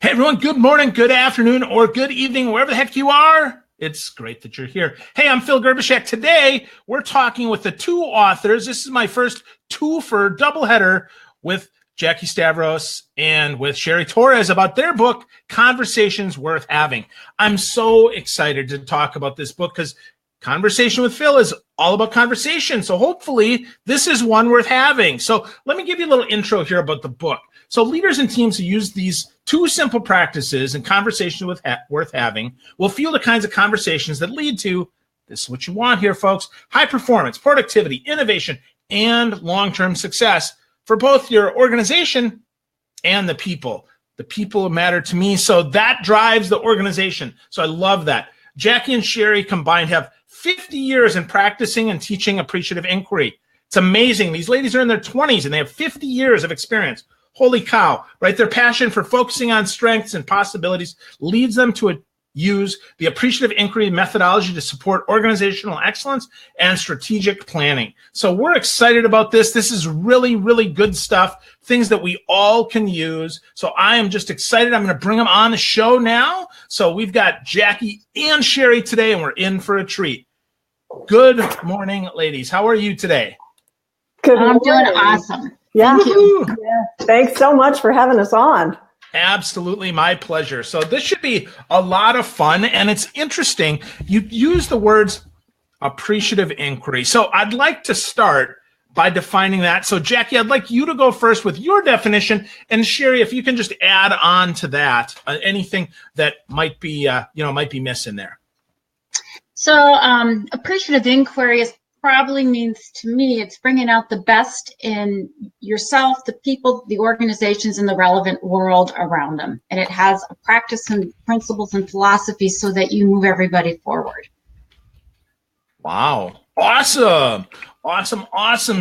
Hey, everyone. Good morning, good afternoon, or good evening, wherever the heck you are. It's great that you're here. Hey, I'm Phil Gerbyshak. Today, we're talking with the two authors. This is my first two-for doubleheader with Jackie Stavros and with Cheri Torres about their book, Conversations Worth Having. I'm so excited to talk about this book because Conversation with Phil is all about conversation. So hopefully, this is one worth having. So let me give you a little intro here about the book. So leaders and teams who use these two simple practices and conversations worth having will fuel the kinds of conversations that lead to, this is what you want here, folks, high performance, productivity, innovation, and long-term success for both your organization and the people. The people matter to me, so that drives the organization. So I love that. Jackie and Cheri combined have 50 years in practicing and teaching appreciative inquiry. It's amazing. These ladies are in their 20s and they have 50 years of experience. Holy cow, right? Their passion for focusing on strengths and possibilities leads them to use the appreciative inquiry methodology to support organizational excellence and strategic planning. So we're excited about this. This is really, really good stuff, things that we all can use. So I am just excited. I'm going to bring them on the show now. So we've got Jackie and Cheri today, and we're in for a treat. Good morning, ladies. How are you today? Good morning. I'm doing awesome. Yeah. Thank you. Yeah. Thanks so much for having us on. Absolutely, my pleasure. So this should be a lot of fun, and it's interesting. You use the words appreciative inquiry. So I'd like to start by defining that. So Jackie, I'd like you to go first with your definition, and Cheri, if you can just add on to that anything that might be missing there. So appreciative inquiry probably means to me it's bringing out the best in yourself, the people, the organizations, and the relevant world around them. And it has a practice and principles and philosophies so that you move everybody forward. Wow. Awesome.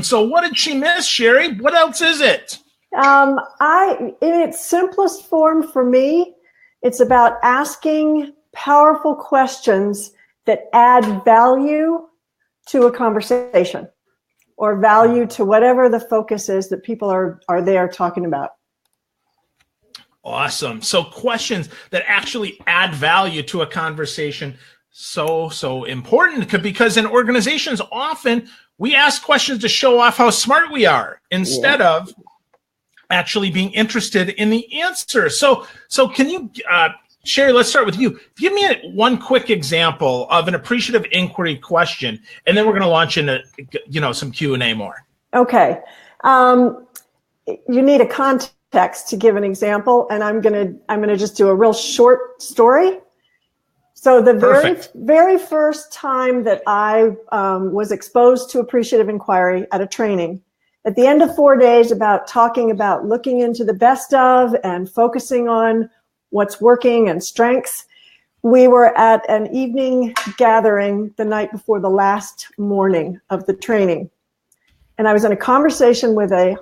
So what did she miss, Cheri? What else is it? In its simplest form for me, it's about asking powerful questions that add value to a conversation or value to whatever the focus is that people are there talking about. Awesome. So questions that actually add value to a conversation, so important, because in organizations, often we ask questions to show off how smart we are instead of actually being interested in the answer. So can you, Cheri, let's start with you. Give me one quick example of an appreciative inquiry question, and then we're going to launch into, some Q&A more. Okay. You need a context to give an example, and I'm gonna just do a real short story. So the very first time that I was exposed to appreciative inquiry at a training, at the end of 4 days, about talking about looking into the best of and focusing on what's working and strengths, we were at an evening gathering the night before the last morning of the training. And I was in a conversation with an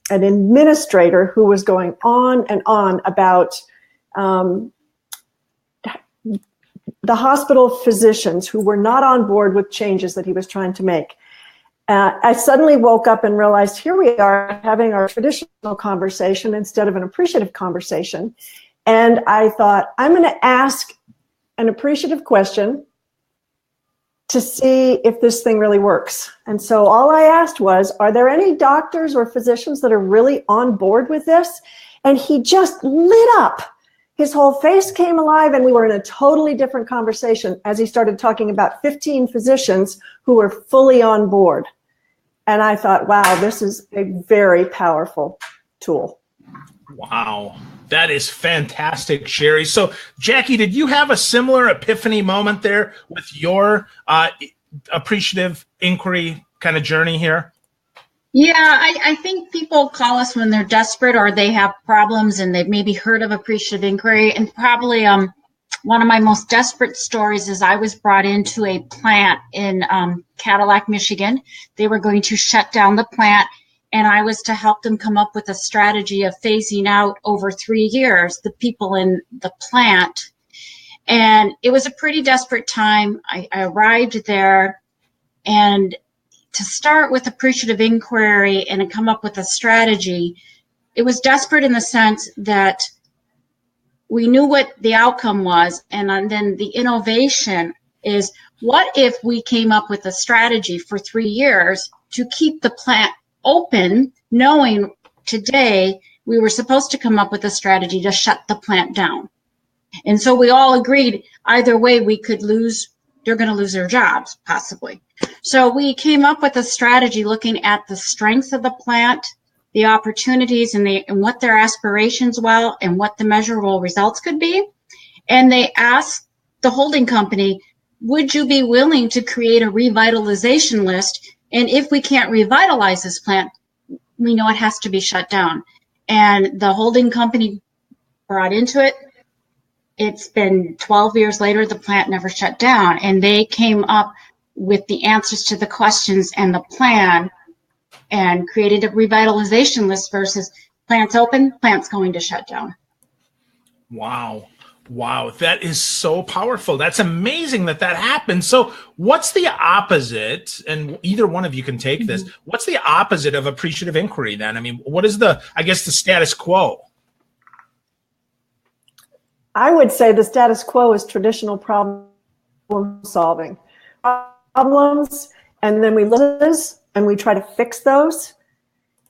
administrator who was going on and on about the hospital physicians who were not on board with changes that he was trying to make. I suddenly woke up and realized here we are having our traditional conversation instead of an appreciative conversation. And I thought, I'm going to ask an appreciative question to see if this thing really works. And so all I asked was, are there any doctors or physicians that are really on board with this? And he just lit up. His whole face came alive, and we were in a totally different conversation as he started talking about 15 physicians who were fully on board. And I thought, wow, this is a very powerful tool. Wow. That is fantastic, Cheri. So, Jackie, did you have a similar epiphany moment there with your appreciative inquiry kind of journey here? Yeah, I think people call us when they're desperate or they have problems and they've maybe heard of appreciative inquiry. And probably one of my most desperate stories is I was brought into a plant in Cadillac, Michigan. They were going to shut down the plant, and I was to help them come up with a strategy of phasing out over 3 years the people in the plant. And it was a pretty desperate time. I arrived there, and to start with appreciative inquiry and come up with a strategy, it was desperate in the sense that we knew what the outcome was. And then the innovation is, what if we came up with a strategy for 3 years to keep the plant open, knowing today we were supposed to come up with a strategy to shut the plant down. And so we all agreed either way we could lose, they're going to lose their jobs, possibly. So we came up with a strategy looking at the strengths of the plant, the opportunities, and what their aspirations were, and what the measurable results could be. And they asked the holding company, would you be willing to create a revitalization list? And if we can't revitalize this plant, we know it has to be shut down. And the holding company brought into it. It's been 12 years later, the plant never shut down. And they came up with the answers to the questions and the plan and created a revitalization list versus plants open, plants going to shut down. Wow. Wow, that is so powerful. That's amazing that happened. So what's the opposite, and either one of you can take this, what's the opposite of appreciative inquiry then? I mean, what is the status quo? I would say the status quo is traditional problem solving. Problems, and then we look at those and we try to fix those.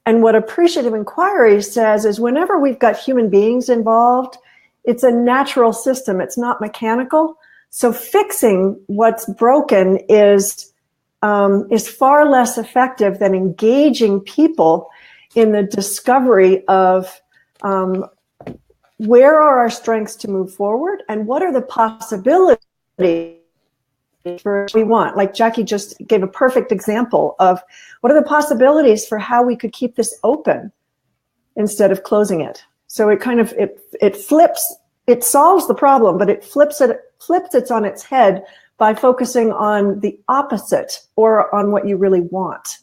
And what appreciative inquiry says is whenever we've got human beings involved, it's a natural system. It's not mechanical. So fixing what's broken is far less effective than engaging people in the discovery of where are our strengths to move forward and what are the possibilities for what we want. Like Jackie just gave a perfect example of what are the possibilities for how we could keep this open instead of closing it. So it kind of, it flips, it solves the problem, but it flips it on its head by focusing on the opposite or on what you really want.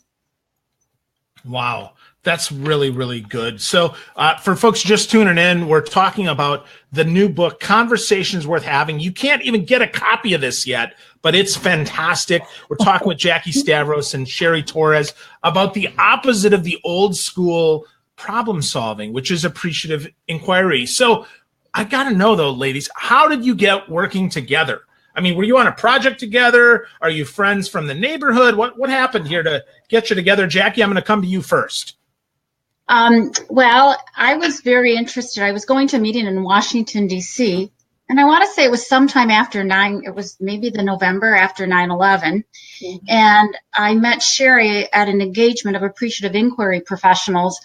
Wow. That's really, really good. So for folks just tuning in, we're talking about the new book, Conversations Worth Having. You can't even get a copy of this yet, but it's fantastic. We're talking with Jackie Stavros and Cheri Torres about the opposite of the old school problem solving, which is appreciative inquiry. So I got to know, though, ladies, how did you get working together? I mean, were you on a project together? Are you friends from the neighborhood? What happened here to get you together? Jackie, I'm going to come to you first. Well, I was very interested. I was going to a meeting in Washington, D.C., and I want to say it was sometime after it was maybe the November after 9/11. Mm-hmm. And I met Cheri at an engagement of appreciative inquiry professionals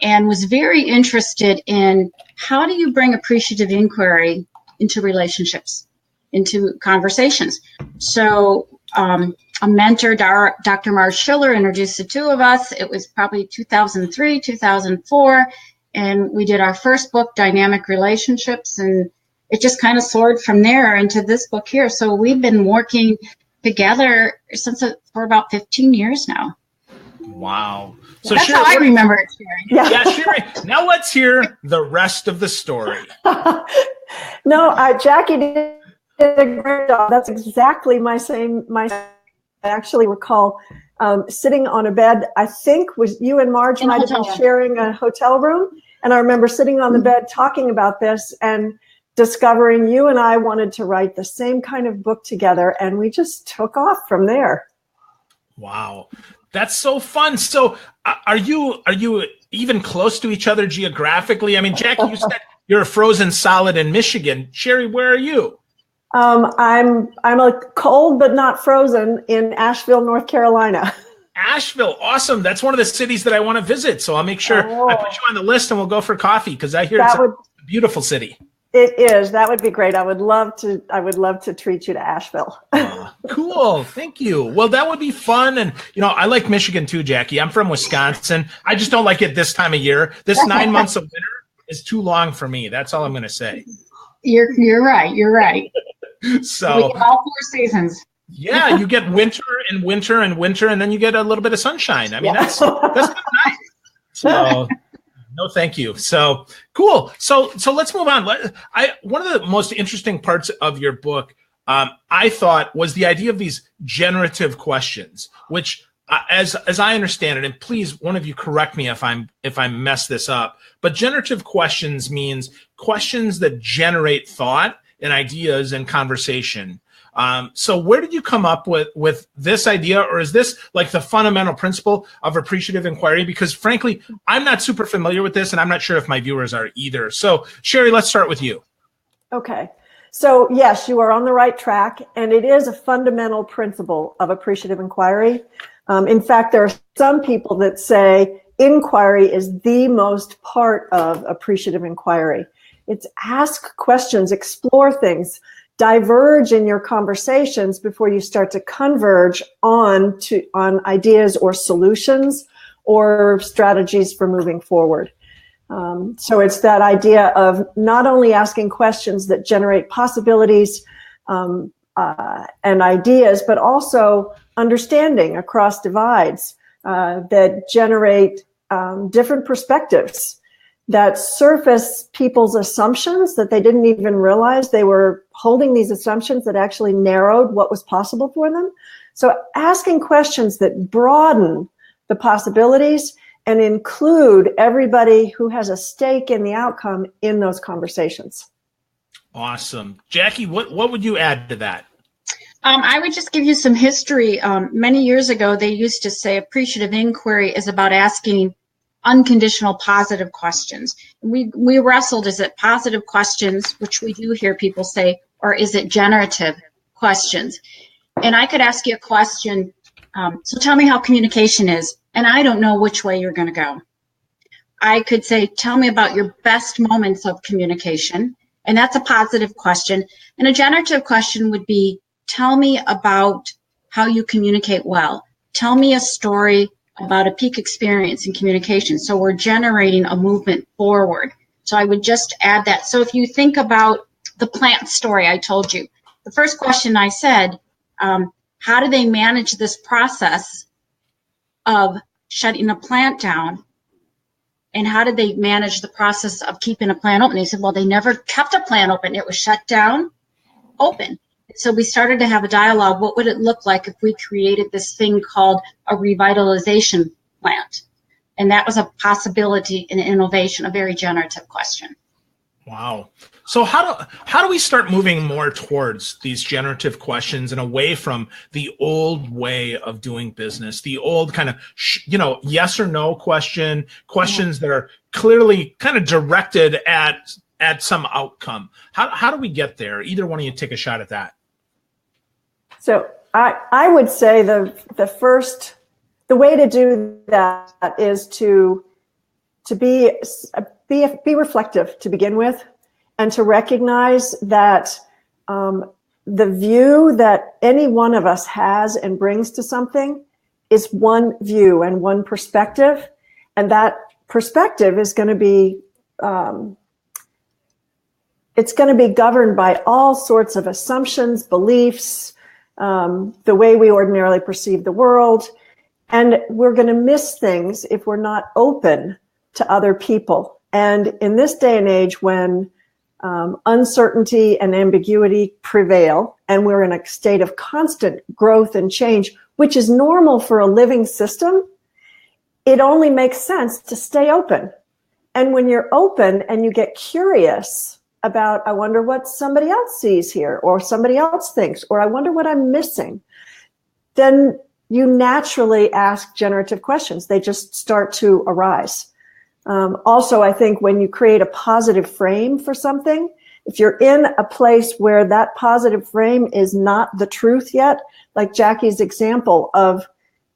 and was very interested in how do you bring appreciative inquiry into relationships, into conversations. So a mentor, Dr. Marge Schiller, introduced the two of us. It was probably 2003, 2004, and we did our first book, Dynamic Relationships, and it just kind of soared from there into this book here. So we've been working together for about 15 years now. Wow. So that's Cheri, how I remember it, Cheri. Yeah, Cheri. Now let's hear the rest of the story. No, Jackie did a great job. That's exactly I actually recall sitting on a bed, I think was you and Marge might have been sharing a hotel room. And I remember sitting on the bed talking about this and discovering you and I wanted to write the same kind of book together. And we just took off from there. Wow. That's so fun. So are you even close to each other geographically? I mean, Jackie, you said you're a frozen solid in Michigan. Cheri, where are you? I'm a cold but not frozen in Asheville, North Carolina. Asheville, awesome. That's one of the cities that I want to visit. So I'll make sure I put you on the list and we'll go for coffee because I hear it's a beautiful city. It is. That would be great. I would love to treat you to Asheville. Cool. Thank you. Well, that would be fun. And, I like Michigan too, Jackie. I'm from Wisconsin. I just don't like it this time of year. This 9 months of winter is too long for me. That's all I'm going to say. You're right. You're right. So we get all 4 seasons. Yeah, you get winter and winter and winter, and then you get a little bit of sunshine. I mean, that's nice. So, no, thank you. So cool. So let's move on. One of the most interesting parts of your book, I thought, was the idea of these generative questions, which as I understand it, and please, one of you correct me if I mess this up, but generative questions means questions that generate thought and ideas and conversation. So where did you come up with this idea, or is this like the fundamental principle of appreciative inquiry? Because frankly, I'm not super familiar with this, and I'm not sure if my viewers are either. So Cheri, let's start with you. Okay. So yes, you are on the right track, and it is a fundamental principle of appreciative inquiry. In fact, there are some people that say inquiry is the most part of appreciative inquiry. It's ask questions, explore things, diverge in your conversations before you start to converge on ideas or solutions or strategies for moving forward. So it's that idea of not only asking questions that generate possibilities and ideas, but also understanding across divides that generate different perspectives, that surface people's assumptions that they didn't even realize they were holding, these assumptions that actually narrowed what was possible for them. So asking questions that broaden the possibilities and include everybody who has a stake in the outcome in those conversations. Awesome. Jackie, what would you add to that? I would just give you some history. Many years ago, they used to say appreciative inquiry is about asking unconditional positive questions. We wrestled, is it positive questions, which we do hear people say, or is it generative questions? And I could ask you a question, so tell me how communication is, and I don't know which way you're going to go. I could say, tell me about your best moments of communication, and that's a positive question. And a generative question would be, tell me about how you communicate well. Tell me a story about a peak experience in communication. So we're generating a movement forward. So I would just add that. So if you think about the plant story I told you, the first question I said, how do they manage this process of shutting a plant down? And how did they manage the process of keeping a plant open? They said, well, they never kept a plant open. It was shut down, open. So we started to have a dialogue. What would it look like if we created this thing called a revitalization plant? And that was a possibility in innovation, a very generative question. Wow. So how do we start moving more towards these generative questions and away from the old way of doing business, the old kind of, yes or no questions that are clearly kind of directed at some outcome? How do we get there? Either one of you take a shot at that. So I would say the way to do that is to be reflective to begin with, and to recognize that the view that any one of us has and brings to something is one view and one perspective, and that perspective is going to be it's going to be governed by all sorts of assumptions, beliefs, the way we ordinarily perceive the world, and we're going to miss things if we're not open to other people. And in this day and age when uncertainty and ambiguity prevail, and we're in a state of constant growth and change, which is normal for a living system, it only makes sense to stay open. And when you're open and you get curious about, I wonder what somebody else sees here, or somebody else thinks, or I wonder what I'm missing, then you naturally ask generative questions. They just start to arise. Also, I think when you create a positive frame for something, if you're in a place where that positive frame is not the truth yet, like Jackie's example of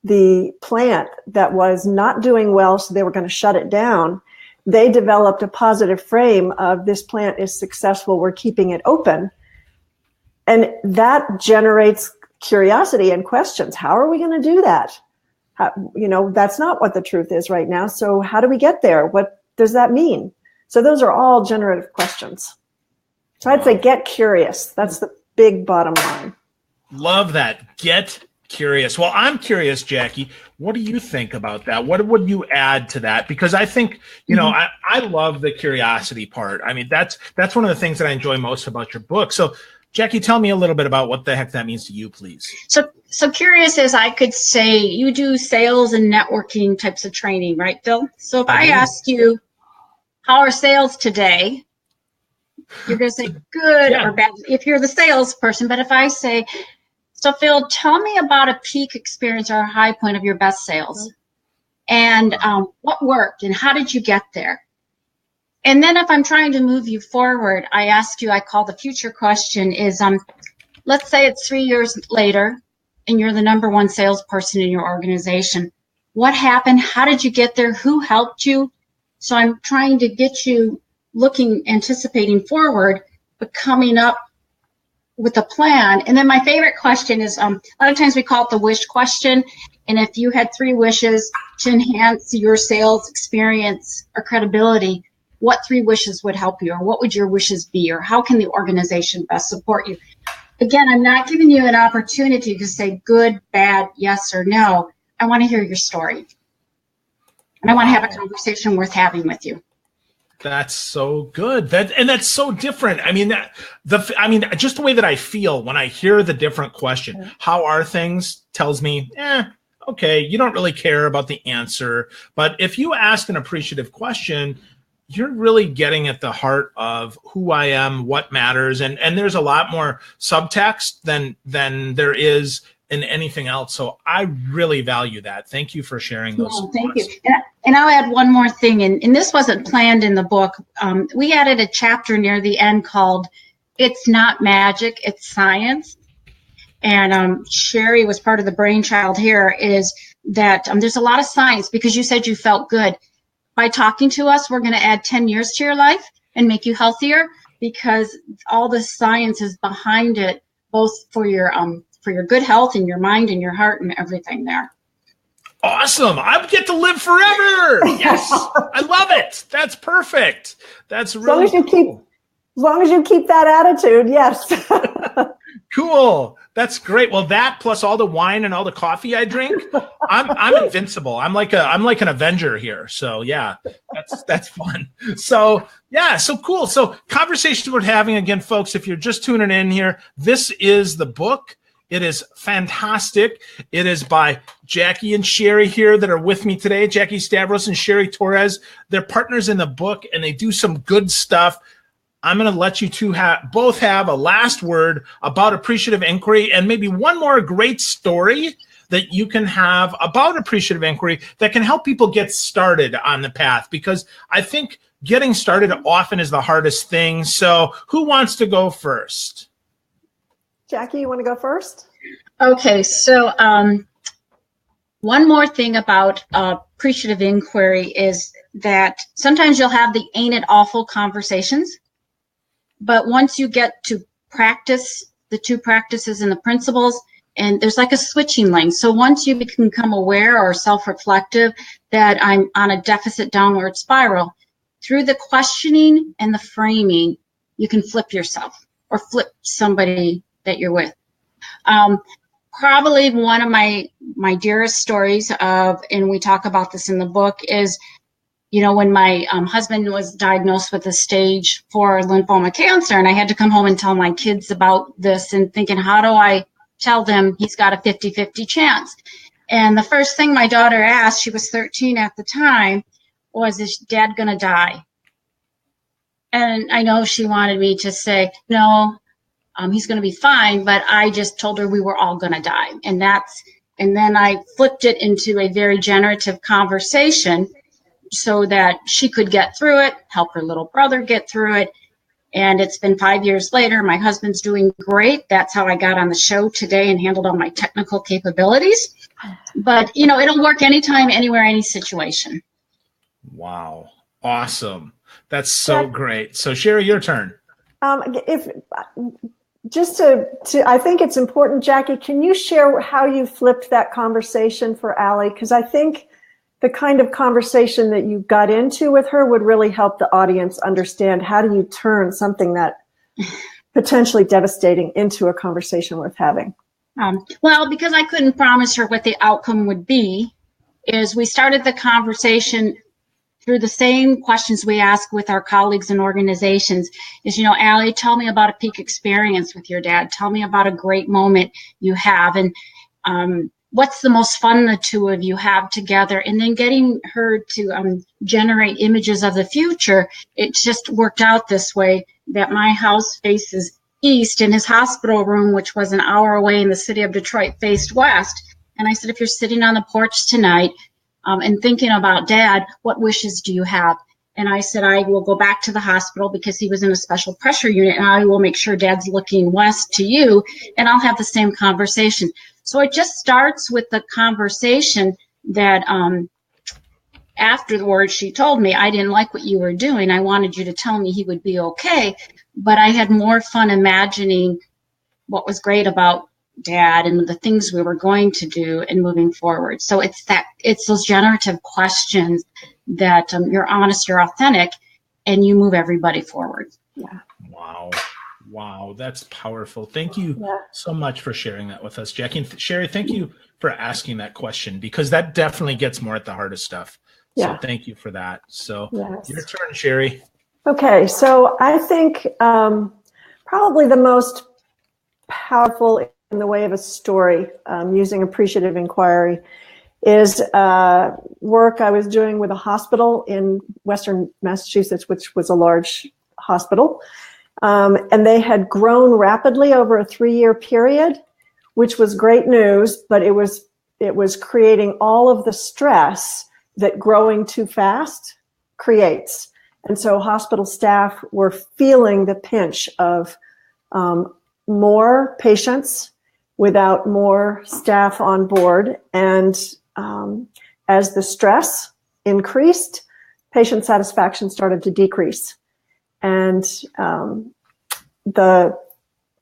the plant that was not doing well, so they were going to shut it down, they developed a positive frame of this plant is successful, we're keeping it open. And that generates curiosity and questions. How are we going to do that? That's not what the truth is right now. So how do we get there? What does that mean? So those are all generative questions. So I'd say get curious. That's the big bottom line. Love that. Get curious. Well, I'm curious, Jackie, what do you think about that? What would you add to that? Because I think, I love the curiosity part. I mean, that's one of the things that I enjoy most about your book. So Jackie, tell me a little bit about what the heck that means to you, please. So curious as I could say, you do sales and networking types of training, right, Phil? So if I ask you, how are sales today? You're going to say good or bad if you're the salesperson. But if I say, so Phil, tell me about a peak experience or a high point of your best sales. And what worked and how did you get there? And then if I'm trying to move you forward, I ask you, I call the future question is, let's say it's 3 years later and you're the number one salesperson in your organization. What happened? How did you get there? Who helped you? So I'm trying to get you looking, anticipating forward, but coming up with a plan. And then my favorite question is, a lot of times we call it the wish question. And if you had 3 wishes to enhance your sales experience or credibility, what 3 wishes would help you, or what would your wishes be, or how can the organization best support you? Again, I'm not giving you an opportunity to say good, bad, yes, or no. I want to hear your story. And I want to have a conversation worth having with you. That's so good. That's so different. I mean, just the way that I feel when I hear the different question, how are things, tells me, okay, you don't really care about the answer. But if you ask an appreciative question, you're really getting at the heart of who I am, what matters. And there's a lot more subtext than there is in anything else. So I really value that. Thank you for sharing those. Oh, thank you. And I'll add one more thing. And this wasn't planned in the book. We added a chapter near the end called It's Not Magic, It's Science. And Cheri was part of the brainchild here, is that there's a lot of science, because you said you felt good. By talking to us, we're going to add 10 years to your life and make you healthier, because all the science is behind it, both for your good health and your mind and your heart and everything there. Awesome. I get to live forever. Yes. I love it. That's perfect. That's really cool. As long as you keep that attitude, yes. Cool. That's great. Well, that plus all the wine and all the coffee I drink, I'm invincible. I'm like an Avenger here. So yeah, that's fun. So yeah, so cool. So conversations we're having, again, folks, if you're just tuning in here, this is the book. It is fantastic. It is by Jackie and Cheri here that are with me today. Jackie Stavros and Cheri Torres. They're partners in the book, and they do some good stuff. I'm going to let you two both have a last word about Appreciative Inquiry, and maybe one more great story that you can have about Appreciative Inquiry that can help people get started on the path, because I think getting started often is the hardest thing. So who wants to go first? Jackie, you want to go first? Okay, so one more thing about Appreciative Inquiry is that sometimes you'll have the ain't it awful conversations. But once you get to practice the 2 practices and the principles, and there's like a switching lane. So once you become aware or self-reflective that I'm on a deficit downward spiral, through the questioning and the framing, you can flip yourself or flip somebody that you're with. Probably one of my dearest stories and we talk about this in the book, is when my husband was diagnosed with a stage 4 lymphoma cancer, and I had to come home and tell my kids about this, and thinking, how do I tell them he's got a 50-50 chance? And the first thing my daughter asked, she was 13 at the time, was, is Dad going to die? And I know she wanted me to say, no, he's going to be fine, but I just told her we were all going to die. And then I flipped it into a very generative conversation, so that she could get through it, help her little brother get through it. And it's been 5 years later. My husband's doing great. That's how I got on the show today and handled all my technical capabilities. But, it'll work anytime, anywhere, any situation. Wow. Awesome. That's so great. So Cheri, your turn. I think it's important, Jackie, can you share how you flipped that conversation for Allie? Because I think the kind of conversation that you got into with her would really help the audience understand, how do you turn something that potentially devastating into a conversation worth having? Well, because I couldn't promise her what the outcome would be, is we started the conversation through the same questions we ask with our colleagues and organizations is, Allie, tell me about a peak experience with your dad. Tell me about a great moment you have. And what's the most fun the two of you have together? And then getting her to generate images of the future. It's just worked out this way that my house faces east and his hospital room, which was an hour away in the city of Detroit, faced west. And I said, if you're sitting on the porch tonight and thinking about Dad, what wishes do you have? And I said, I will go back to the hospital because he was in a special pressure unit, and I will make sure Dad's looking west to you, and I'll have the same conversation. So it just starts with the conversation that afterwards she told me, I didn't like what you were doing. I wanted you to tell me he would be okay. But I had more fun imagining what was great about Dad and the things we were going to do and moving forward. So it's those generative questions that you're honest, you're authentic, and you move everybody forward. Yeah. Wow, that's powerful. Thank you so much for sharing that with us, Jackie. And Cheri, thank you for asking that question, because that definitely gets more at the heart of stuff. So thank you for that. So your turn, Cheri. Okay, so I think probably the most powerful in the way of a story using appreciative inquiry is work I was doing with a hospital in Western Massachusetts, which was a large hospital. And they had grown rapidly over a 3-year period, which was great news, but it was creating all of the stress that growing too fast creates. And so hospital staff were feeling the pinch of more patients without more staff on board. And as the stress increased, patient satisfaction started to decrease. And the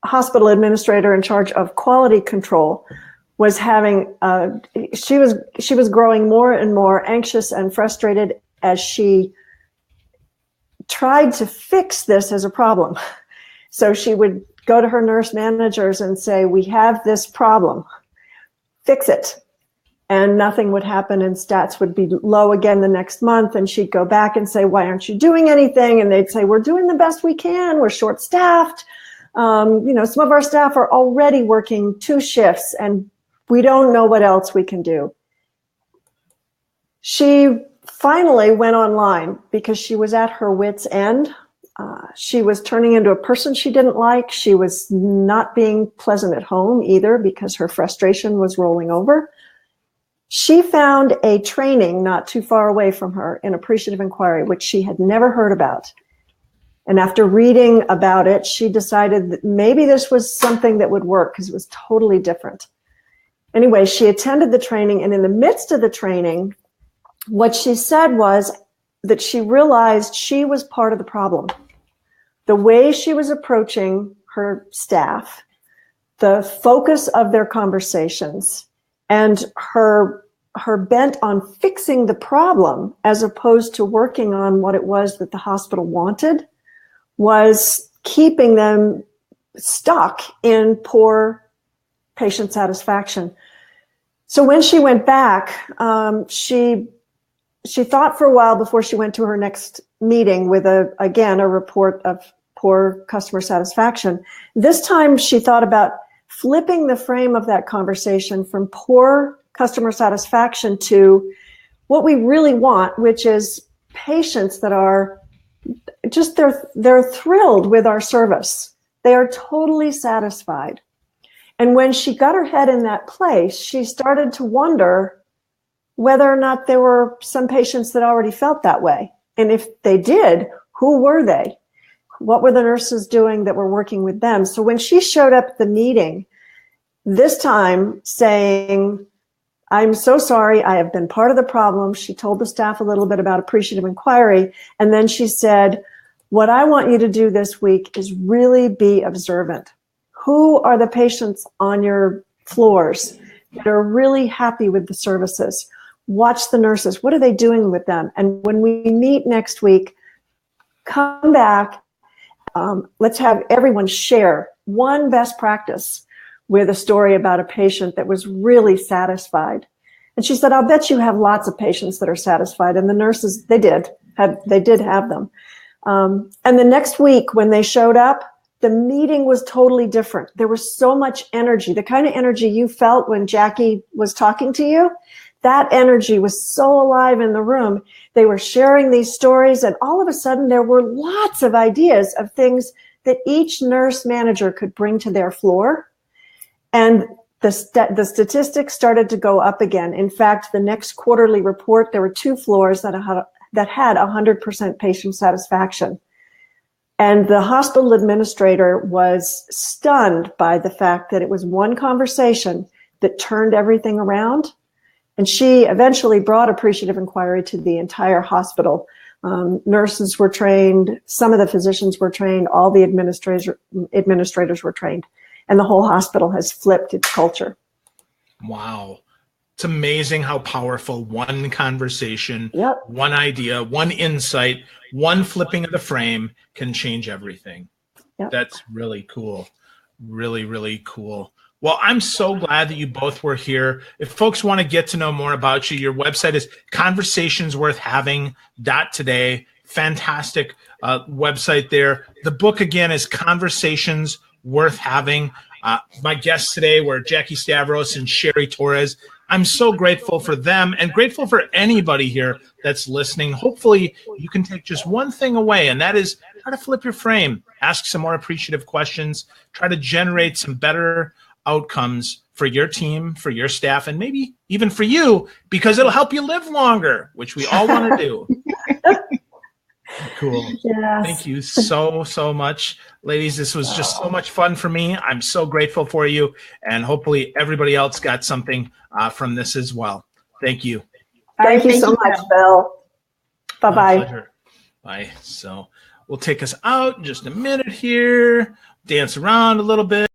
hospital administrator in charge of quality control was having, she was growing more and more anxious and frustrated as she tried to fix this as a problem. So she would go to her nurse managers and say, we have this problem, fix it. And nothing would happen, and stats would be low again the next month. And she'd go back and say, why aren't you doing anything? And they'd say, we're doing the best we can. We're short-staffed. Some of our staff are already working 2 shifts, and we don't know what else we can do. She finally went online because she was at her wit's end. She was turning into a person she didn't like. She was not being pleasant at home either because her frustration was rolling over. She found a training not too far away from her in Appreciative Inquiry, which she had never heard about. And after reading about it, she decided that maybe this was something that would work because it was totally different. Anyway, she attended the training, and in the midst of the training, what she said was that she realized she was part of the problem. The way she was approaching her staff, the focus of their conversations, and her bent on fixing the problem as opposed to working on what it was that the hospital wanted was keeping them stuck in poor patient satisfaction. So when she went back, she thought for a while before she went to her next meeting with a report of poor customer satisfaction. This time she thought about flipping the frame of that conversation from poor customer satisfaction to what we really want, which is patients that are just, they're thrilled with our service. They are totally satisfied. And when she got her head in that place, she started to wonder whether or not there were some patients that already felt that way. And if they did, who were they? What were the nurses doing that were working with them? So when she showed up at the meeting, this time saying, I'm so sorry, I have been part of the problem. She told the staff a little bit about Appreciative Inquiry. And then she said, what I want you to do this week is really be observant. Who are the patients on your floors that are really happy with the services? Watch the nurses. What are they doing with them? And when we meet next week, come back. Let's have everyone share one best practice with a story about a patient that was really satisfied. And she said, I'll bet you have lots of patients that are satisfied. And the nurses, they did have them. And the next week when they showed up, the meeting was totally different. There was so much energy, the kind of energy you felt when Jackie was talking to you. That energy was so alive in the room. They were sharing these stories, and all of a sudden there were lots of ideas of things that each nurse manager could bring to their floor. And the statistics started to go up again. In fact, the next quarterly report, there were 2 floors that had 100% patient satisfaction. And the hospital administrator was stunned by the fact that it was one conversation that turned everything around. And she eventually brought Appreciative Inquiry to the entire hospital. Nurses were trained, some of the physicians were trained, all the administrators were trained, and the whole hospital has flipped its culture. Wow. It's amazing how powerful one conversation, Yep. one idea, one insight, one flipping of the frame can change everything. Yep. That's really cool. Really, really cool. Well, I'm so glad that you both were here. If folks want to get to know more about you, your website is conversationsworthhaving.today. Fantastic website there. The book, again, is Conversations Worth Having. My guests today were Jackie Stavros and Cheri Torres. I'm so grateful for them and grateful for anybody here that's listening. Hopefully, you can take just one thing away, and that is how to flip your frame. Ask some more appreciative questions. Try to generate some better outcomes for your team, for your staff, and maybe even for you, because it'll help you live longer, which we all want to do. Cool. Yes. Thank you so much, ladies. This was just so much fun for me. I'm so grateful for you, and hopefully everybody else got something from this as well. Thank you. Thank you so much, Bill. Bye-bye. My pleasure. Bye. So we'll take us out in just a minute here, dance around a little bit.